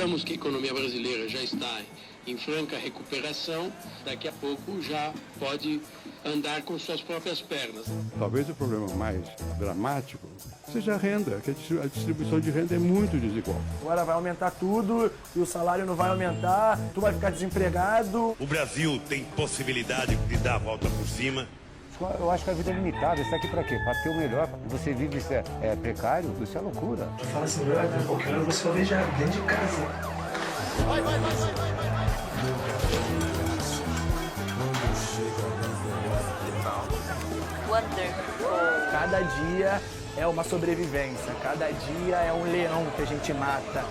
achamos que a economia brasileira já está em franca recuperação, daqui a pouco já pode andar com suas próprias pernas. Talvez o problema mais dramático seja a renda, que a distribuição de renda é muito desigual. Agora vai aumentar tudo e o salário não vai aumentar, tu vai ficar desempregado. O Brasil tem possibilidade de dar a volta por cima. Eu acho que a vida é limitada. Isso aqui para quê? Para ter o melhor. Você vive isso é precário, isso é loucura. Fala assim, brother, qualquer hora você vai ver já dentro de casa. Vai. Wonderful. Cada dia é uma sobrevivência, cada dia é um leão que a gente mata.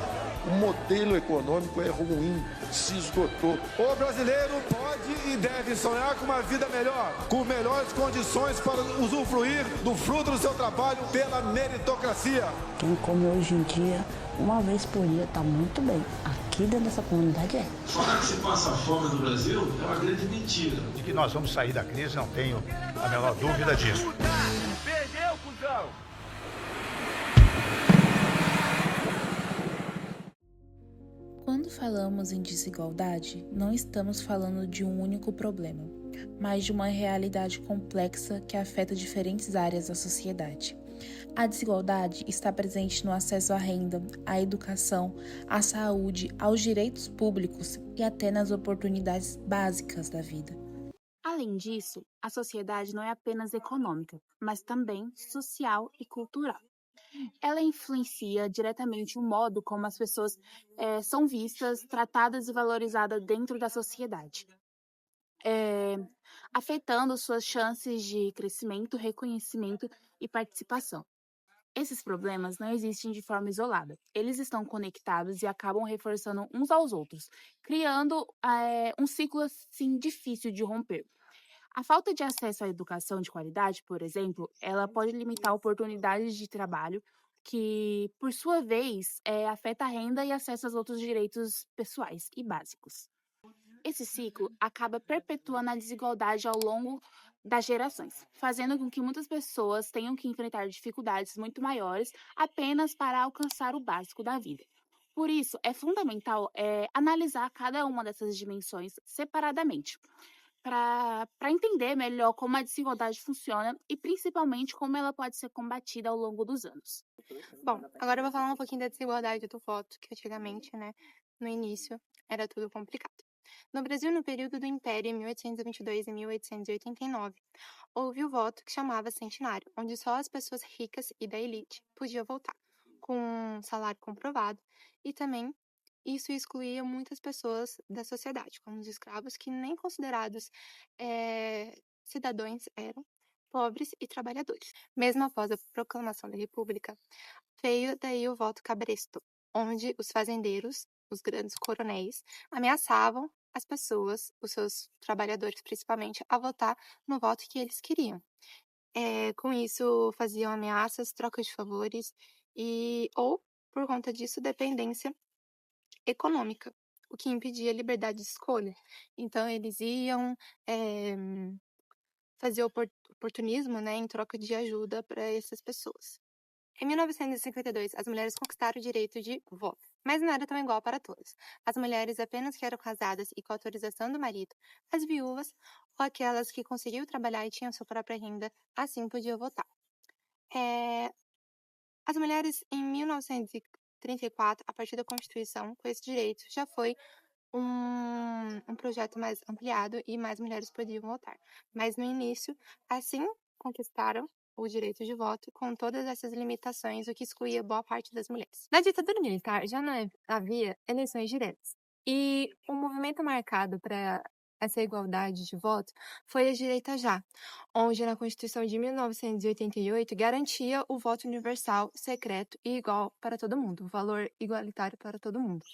O modelo econômico é ruim, se esgotou. O brasileiro pode e deve sonhar com uma vida melhor, com melhores condições para usufruir do fruto do seu trabalho pela meritocracia. Quem come hoje em dia, uma vez por dia, está muito bem. Aqui dentro dessa comunidade é. Falar que se passa fome no Brasil é uma grande mentira. De que nós vamos sair da crise, não tenho a menor dúvida disso. Perdeu, cuzão! Quando falamos em desigualdade, não estamos falando de um único problema, mas de uma realidade complexa que afeta diferentes áreas da sociedade. A desigualdade está presente no acesso à renda, à educação, à saúde, aos direitos públicos e até nas oportunidades básicas da vida. Além disso, a sociedade não é apenas econômica, mas também social e cultural. Ela influencia diretamente o modo como as pessoas são vistas, tratadas e valorizadas dentro da sociedade, afetando suas chances de crescimento, reconhecimento e participação. Esses problemas não existem de forma isolada. Eles estão conectados e acabam reforçando uns aos outros, criando um ciclo assim difícil de romper. A falta de acesso à educação de qualidade, por exemplo, ela pode limitar oportunidades de trabalho, que, por sua vez, afeta a renda e acesso aos outros direitos pessoais e básicos. Esse ciclo acaba perpetuando a desigualdade ao longo das gerações, fazendo com que muitas pessoas tenham que enfrentar dificuldades muito maiores apenas para alcançar o básico da vida. Por isso, é fundamental analisar cada uma dessas dimensões separadamente, para entender melhor como a desigualdade funciona e principalmente como ela pode ser combatida ao longo dos anos. Bom, agora eu vou falar um pouquinho da desigualdade do voto, que antigamente, no início, era tudo complicado. No Brasil, no período do Império, em 1822 e 1889, houve o voto que chamava centenário, onde só as pessoas ricas e da elite podiam votar, com um salário comprovado, e também isso excluía muitas pessoas da sociedade, como os escravos, que nem considerados cidadãos eram, pobres e trabalhadores. Mesmo após a proclamação da República, veio daí o voto cabresto, onde os fazendeiros, os grandes coronéis, ameaçavam as pessoas, os seus trabalhadores principalmente, a votar no voto que eles queriam. Com isso, faziam ameaças, troca de favores ou, por conta disso, dependência econômica, o que impedia a liberdade de escolha. Então, eles iam fazer oportunismo, em troca de ajuda para essas pessoas. Em 1952, as mulheres conquistaram o direito de voto, mas não era tão igual para todas. As mulheres apenas que eram casadas e com autorização do marido, as viúvas ou aquelas que conseguiam trabalhar e tinham sua própria renda, assim podiam votar. As mulheres, em 1934, a partir da Constituição, com esse direito, já foi um projeto mais ampliado e mais mulheres podiam votar. Mas no início, assim conquistaram o direito de voto com todas essas limitações, o que excluía boa parte das mulheres. Na ditadura militar já não havia eleições diretas. E um movimento marcado para essa igualdade de voto foi a direita já, onde na Constituição de 1988 garantia o voto universal, secreto e igual para todo mundo, o valor igualitário para todo mundo.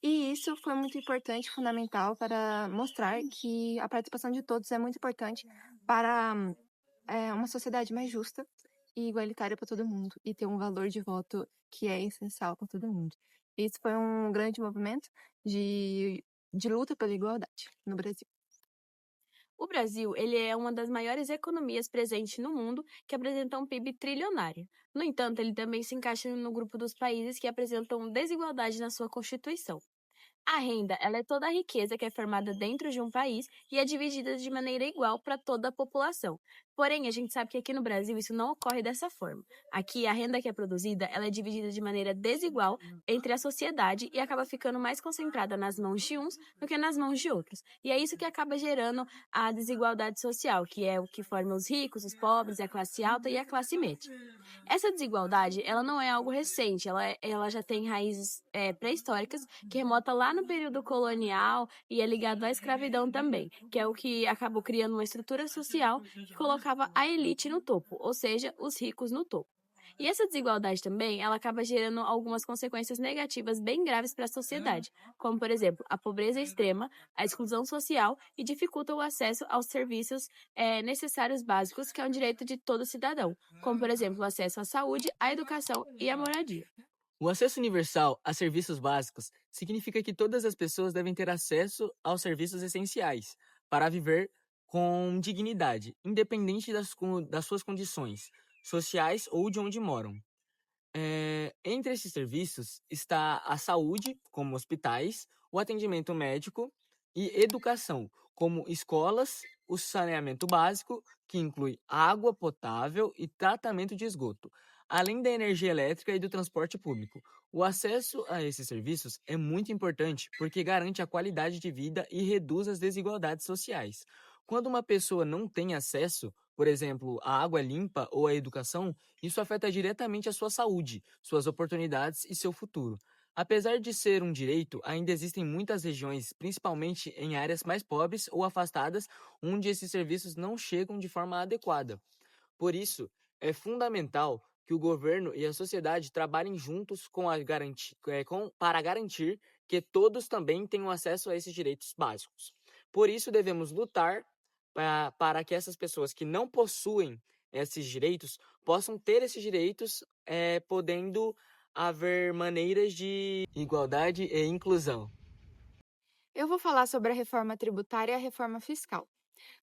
E isso foi muito importante, fundamental, para mostrar que a participação de todos é muito importante para uma sociedade mais justa e igualitária para todo mundo e ter um valor de voto que é essencial para todo mundo. Isso foi um grande movimento de luta pela igualdade no Brasil. O Brasil, ele é uma das maiores economias presentes no mundo que apresenta um PIB trilionário. No entanto, ele também se encaixa no grupo dos países que apresentam desigualdade na sua Constituição. A renda, ela é toda a riqueza que é formada dentro de um país e é dividida de maneira igual para toda a população. Porém, a gente sabe que aqui no Brasil isso não ocorre dessa forma. Aqui, a renda que é produzida, ela é dividida de maneira desigual entre a sociedade e acaba ficando mais concentrada nas mãos de uns do que nas mãos de outros. E é isso que acaba gerando a desigualdade social, que é o que forma os ricos, os pobres, a classe alta e a classe média. Essa desigualdade, ela não é algo recente, ela já tem raízes pré-históricas que remota lá no período colonial e é ligado à escravidão também, que é o que acabou criando uma estrutura social que colocava a elite no topo, ou seja, os ricos no topo. E essa desigualdade também, ela acaba gerando algumas consequências negativas bem graves para a sociedade, como, por exemplo, a pobreza extrema, a exclusão social e dificulta o acesso aos serviços necessários básicos, que é um direito de todo cidadão, como, por exemplo, o acesso à saúde, à educação e à moradia. O acesso universal a serviços básicos significa que todas as pessoas devem ter acesso aos serviços essenciais para viver com dignidade, independente das suas condições sociais ou de onde moram. Entre esses serviços está a saúde, como hospitais, o atendimento médico e educação, como escolas, o saneamento básico, que inclui água potável e tratamento de esgoto, além da energia elétrica e do transporte público. O acesso a esses serviços é muito importante porque garante a qualidade de vida e reduz as desigualdades sociais. Quando uma pessoa não tem acesso, por exemplo, à água limpa ou à educação, isso afeta diretamente a sua saúde, suas oportunidades e seu futuro. Apesar de ser um direito, ainda existem muitas regiões, principalmente em áreas mais pobres ou afastadas, onde esses serviços não chegam de forma adequada. Por isso, é fundamental que o governo e a sociedade trabalhem juntos para garantir que todos também tenham acesso a esses direitos básicos. Por isso, devemos lutar para que essas pessoas que não possuem esses direitos possam ter esses direitos, podendo haver maneiras de igualdade e inclusão. Eu vou falar sobre a reforma tributária e a reforma fiscal.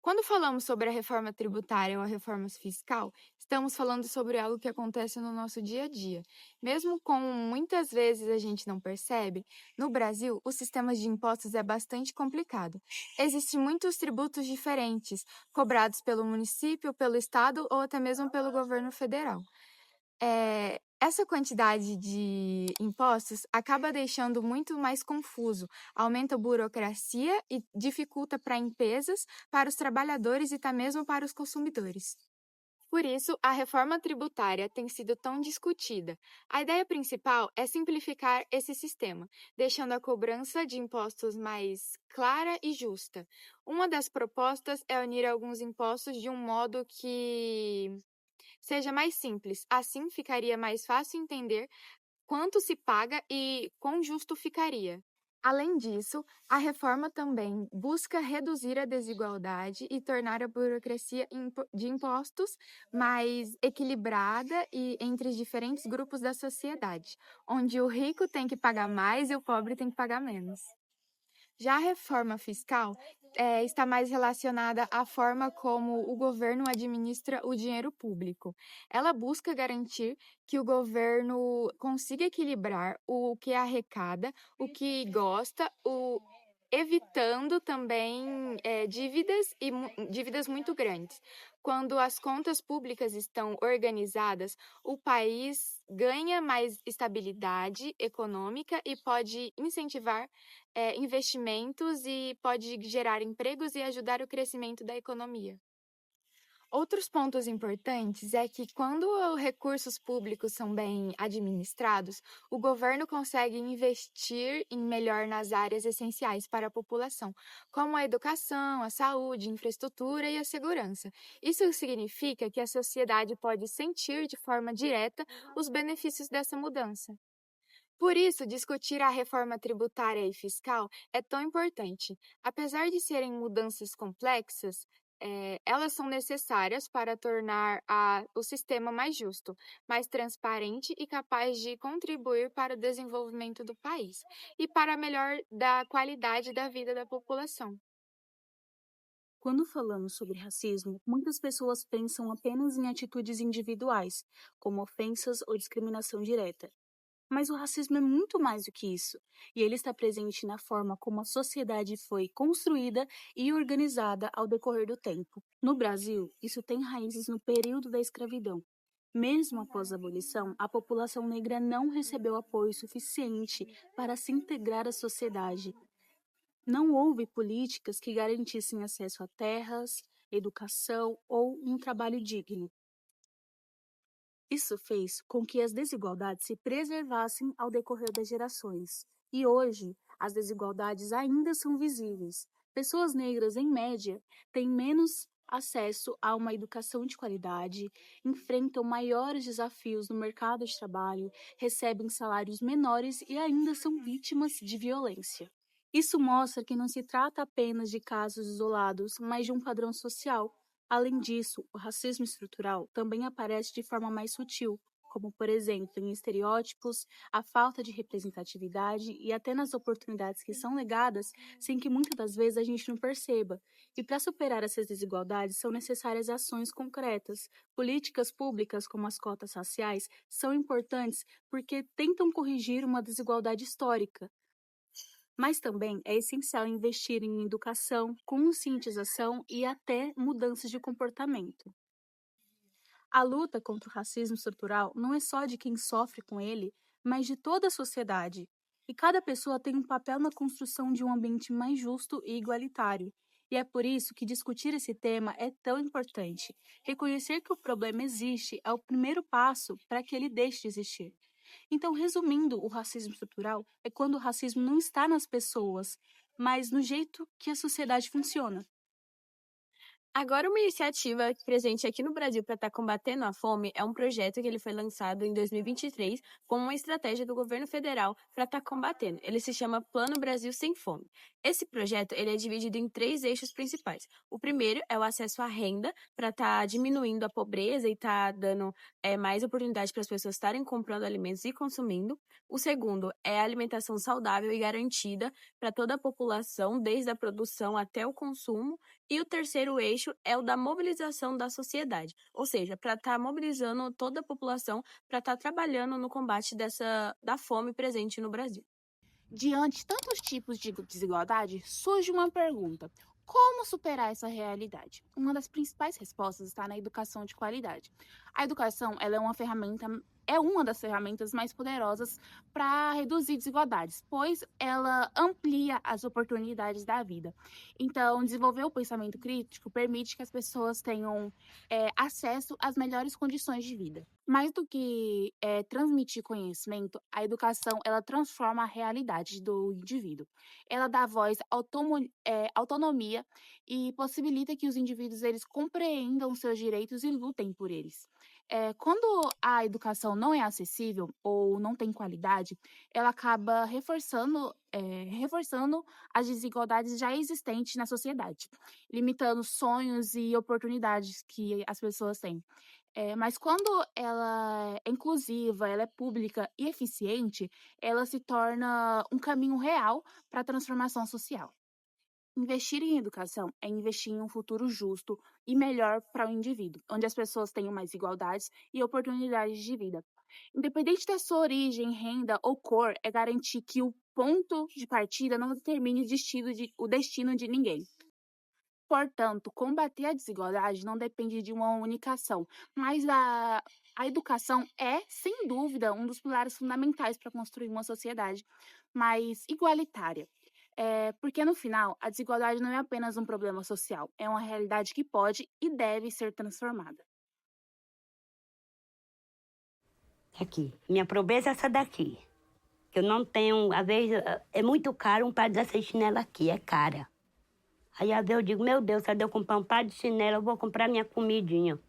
Quando falamos sobre a reforma tributária ou a reforma fiscal, estamos falando sobre algo que acontece no nosso dia a dia. Mesmo como muitas vezes a gente não percebe, no Brasil o sistema de impostos é bastante complicado. Existem muitos tributos diferentes, cobrados pelo município, pelo estado ou até mesmo pelo governo federal. Essa quantidade de impostos acaba deixando muito mais confuso, aumenta a burocracia e dificulta para empresas, para os trabalhadores e até mesmo para os consumidores. Por isso, a reforma tributária tem sido tão discutida. A ideia principal é simplificar esse sistema, deixando a cobrança de impostos mais clara e justa. Uma das propostas é unir alguns impostos de um modo que seja mais simples, assim ficaria mais fácil entender quanto se paga e quão justo ficaria. Além disso, a reforma também busca reduzir a desigualdade e tornar a burocracia de impostos mais equilibrada e entre os diferentes grupos da sociedade, onde o rico tem que pagar mais e o pobre tem que pagar menos. Já a reforma fiscal está mais relacionada à forma como o governo administra o dinheiro público. Ela busca garantir que o governo consiga equilibrar o que arrecada, o que gosta, evitando também dívidas muito grandes. Quando as contas públicas estão organizadas, o país ganha mais estabilidade econômica e pode incentivar investimentos e pode gerar empregos e ajudar o crescimento da economia. Outros pontos importantes é que quando os recursos públicos são bem administrados, o governo consegue investir melhor nas áreas essenciais para a população, como a educação, a saúde, a infraestrutura e a segurança. Isso significa que a sociedade pode sentir de forma direta os benefícios dessa mudança. Por isso, discutir a reforma tributária e fiscal é tão importante. Apesar de serem mudanças complexas, elas são necessárias para tornar o sistema mais justo, mais transparente e capaz de contribuir para o desenvolvimento do país e para a melhor da qualidade da vida da população. Quando falamos sobre racismo, muitas pessoas pensam apenas em atitudes individuais, como ofensas ou discriminação direta. Mas o racismo é muito mais do que isso, e ele está presente na forma como a sociedade foi construída e organizada ao decorrer do tempo. No Brasil, isso tem raízes no período da escravidão. Mesmo após a abolição, a população negra não recebeu apoio suficiente para se integrar à sociedade. Não houve políticas que garantissem acesso a terras, educação ou um trabalho digno. Isso fez com que as desigualdades se preservassem ao decorrer das gerações. E hoje, as desigualdades ainda são visíveis. Pessoas negras, em média, têm menos acesso a uma educação de qualidade, enfrentam maiores desafios no mercado de trabalho, recebem salários menores e ainda são vítimas de violência. Isso mostra que não se trata apenas de casos isolados, mas de um padrão social. Além disso, o racismo estrutural também aparece de forma mais sutil, como, por exemplo, em estereótipos, a falta de representatividade e até nas oportunidades que são negadas, sem que muitas das vezes a gente não perceba. E para superar essas desigualdades são necessárias ações concretas. Políticas públicas, como as cotas raciais, são importantes porque tentam corrigir uma desigualdade histórica. Mas também é essencial investir em educação, conscientização e até mudanças de comportamento. A luta contra o racismo estrutural não é só de quem sofre com ele, mas de toda a sociedade. E cada pessoa tem um papel na construção de um ambiente mais justo e igualitário. E é por isso que discutir esse tema é tão importante. Reconhecer que o problema existe é o primeiro passo para que ele deixe de existir. Então, resumindo, o racismo estrutural é quando o racismo não está nas pessoas, mas no jeito que a sociedade funciona. Agora, uma iniciativa presente aqui no Brasil para estar combatendo a fome é um projeto que ele foi lançado em 2023 como uma estratégia do governo federal para estar combatendo. Ele se chama Plano Brasil Sem Fome. Esse projeto ele é dividido em 3 eixos principais. O primeiro é o acesso à renda para estar diminuindo a pobreza e estar dando mais oportunidade para as pessoas estarem comprando alimentos e consumindo. O segundo é a alimentação saudável e garantida para toda a população, desde a produção até o consumo. E o terceiro eixo é o da mobilização da sociedade, ou seja, para estar mobilizando toda a população para estar trabalhando no combate da fome presente no Brasil. Diante de tantos tipos de desigualdade, surge uma pergunta: como superar essa realidade? Uma das principais respostas está na educação de qualidade. A educação ela é uma das ferramentas mais poderosas para reduzir desigualdades, pois ela amplia as oportunidades da vida. Então, desenvolver o pensamento crítico permite que as pessoas tenham acesso às melhores condições de vida. Mais do que transmitir conhecimento, a educação ela transforma a realidade do indivíduo. Ela dá voz, autonomia e possibilita que os indivíduos eles compreendam seus direitos e lutem por eles. Quando a educação não é acessível ou não tem qualidade, ela acaba reforçando as desigualdades já existentes na sociedade, limitando sonhos e oportunidades que as pessoas têm. Mas quando ela é inclusiva, ela é pública e eficiente, ela se torna um caminho real para a transformação social. Investir em educação é investir em um futuro justo e melhor para o indivíduo, onde as pessoas tenham mais igualdades e oportunidades de vida. Independente da sua origem, renda ou cor, é garantir que o ponto de partida não determine o destino de ninguém. Portanto, combater a desigualdade não depende de uma única ação, mas a educação é, sem dúvida, um dos pilares fundamentais para construir uma sociedade mais igualitária. Porque, no final, a desigualdade não é apenas um problema social, é uma realidade que pode e deve ser transformada. Aqui, minha pobreza é essa daqui. Eu não tenho, às vezes, é muito caro um par dessas chinelas aqui, é cara. Aí, às vezes, eu digo, meu Deus, se eu comprar um par de chinelo, eu vou comprar minha comidinha.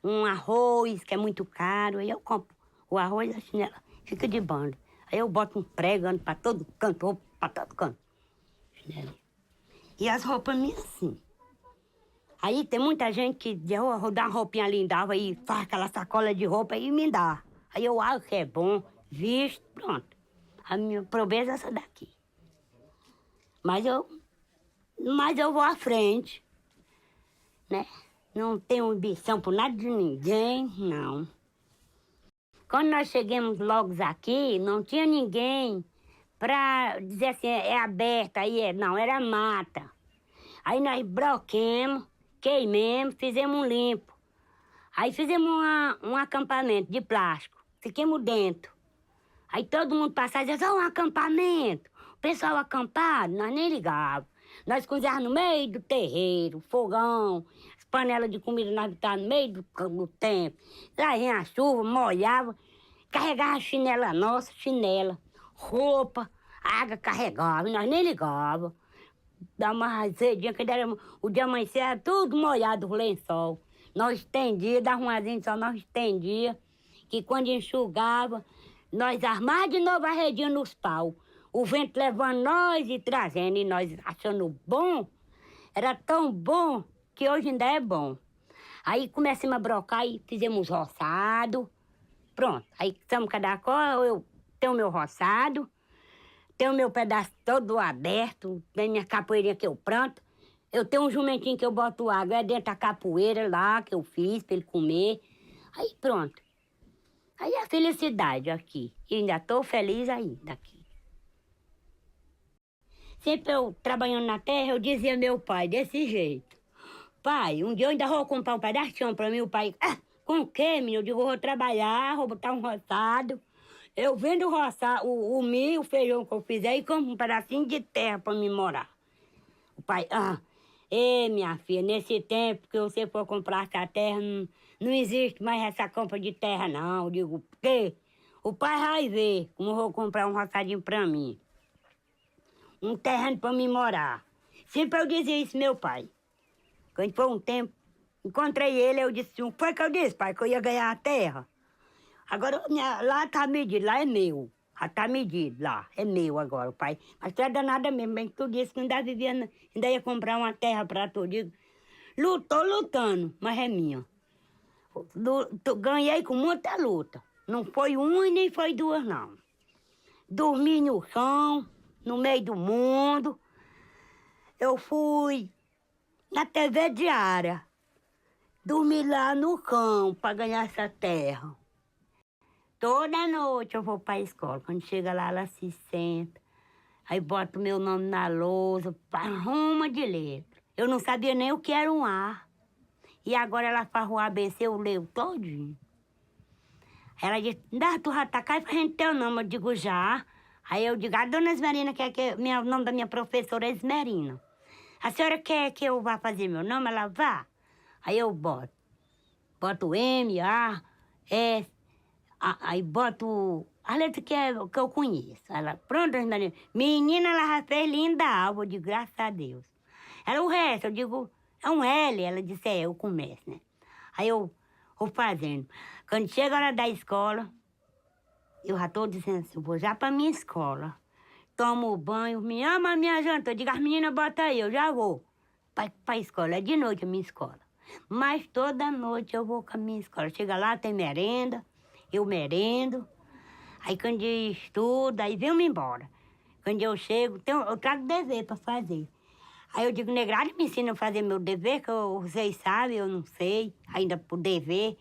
Um arroz, que é muito caro, aí eu compro o arroz e a chinela, fica de bando. Aí eu boto um pregando para todo canto, roupa para todo canto. E as roupas minhas assim. Aí tem muita gente que dá uma roupinha linda e faz aquela sacola de roupa e me dá. Aí eu acho que é bom, visto, pronto. A minha pobreza é essa daqui. Mas eu vou à frente. né? Não tenho ambição por nada de ninguém, não. Quando nós chegamos logo aqui, não tinha ninguém pra dizer assim, é aberto, aí não, era mata. Aí nós broquemos, queimemos, fizemos um limpo. Aí fizemos um acampamento de plástico, fiquemos dentro. Aí todo mundo passava e dizia, só um acampamento. O pessoal acampado, nós nem ligávamos. Nós cozinhávamos no meio do terreiro, fogão, as panelas de comida nós botávamos no meio do tempo. Lá vinha a chuva, molhava, carregava a chinela nossa, roupa, água carregava, nós nem ligávamos. Dá uma azedinha, que o dia amanhecer era tudo molhado, o lençol. Nós estendia, dava um azinho só, nós estendia, que quando enxugava, nós armávamos de novo a redinha nos pau. O vento levando nós e trazendo, e nós achando bom. Era tão bom que hoje ainda é bom. Aí começamos a brocar e fizemos roçado. Pronto, aí estamos cada qual, eu tenho o meu roçado, tenho o meu pedaço todo aberto, tem minha capoeirinha que eu planto. Eu tenho um jumentinho que eu boto água, é dentro da capoeira lá que eu fiz para ele comer. Aí pronto. Aí a felicidade aqui. E ainda estou feliz ainda aqui. Sempre eu trabalhando na terra, eu dizia ao meu pai desse jeito. Pai, um dia eu ainda vou comprar um pedaço de chão para mim. O pai, com o quê, menino? Eu digo, vou trabalhar, vou botar um roçado. Eu vendo o milho, o feijão que eu fizer e compro um pedacinho de terra para me morar. O pai, minha filha, nesse tempo que você for comprar essa terra, não existe mais essa compra de terra, não. Eu digo, por quê? O pai vai ver como eu vou comprar um roçadinho para mim. Um terreno para me morar. Sempre eu dizia isso, meu pai. Quando foi um tempo, encontrei ele, eu disse, o que foi que eu disse, pai? Que eu ia ganhar a terra. Agora, lá tá medido, lá é meu. Já tá medido, lá, é meu agora, pai. Mas tu é danada mesmo, bem que tu disse que ainda ia comprar uma terra pra tu. Digo, tô lutando, mas é minha. Ganhei com muita luta. Não foi uma e nem foi duas, não. Dormi no chão, no meio do mundo. Eu fui na TV diária. Dormi lá no campo para ganhar essa terra. Toda noite eu vou para a escola. Quando chega lá, ela se senta. Aí bota o meu nome na lousa, arruma de letra. Eu não sabia nem o que era um A. E agora ela faz o ABC, eu leio todinho. Ela diz, tu já tá cá pra gente ter o nome. Eu digo, já. Aí eu digo, a dona Esmerina quer que... O nome da minha professora é Esmerina. A senhora quer que eu vá fazer meu nome? Ela vá. Aí eu boto. Boto M, A, S. Aí boto a letra que eu conheço. Ela, pronto, Esmerina. Menina, ela já fez linda alva. Eu digo, graças a Deus. Ela, o resto, eu digo, é um L. Ela disse, eu começo, né? Aí eu vou fazendo. Quando chega a hora da escola, eu já estou dizendo assim, eu vou já para minha escola. Tomo banho, me ama a minha janta. Eu digo, as meninas, bota aí, eu já vou para a escola. É de noite a minha escola. Mas toda noite eu vou com a minha escola. Chega lá, tem merenda, eu merendo. Aí quando eu estudo, aí venho-me embora. Quando eu chego, eu trago dever para fazer. Aí eu digo, negrada, me ensina a fazer meu dever, que vocês sabem, eu não sei, ainda por dever.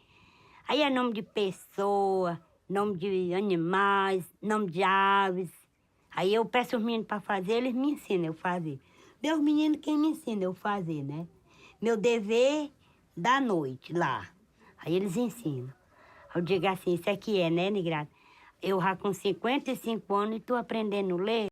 Aí é nome de pessoa, nome de animais, nome de aves. Aí eu peço os meninos para fazer, eles me ensinam a fazer. Meus meninos, quem me ensina eu fazer, né? Meu dever da noite, lá. Aí eles ensinam. Eu digo assim, isso aqui é, né, negrada? Eu já com 55 anos e estou aprendendo a ler.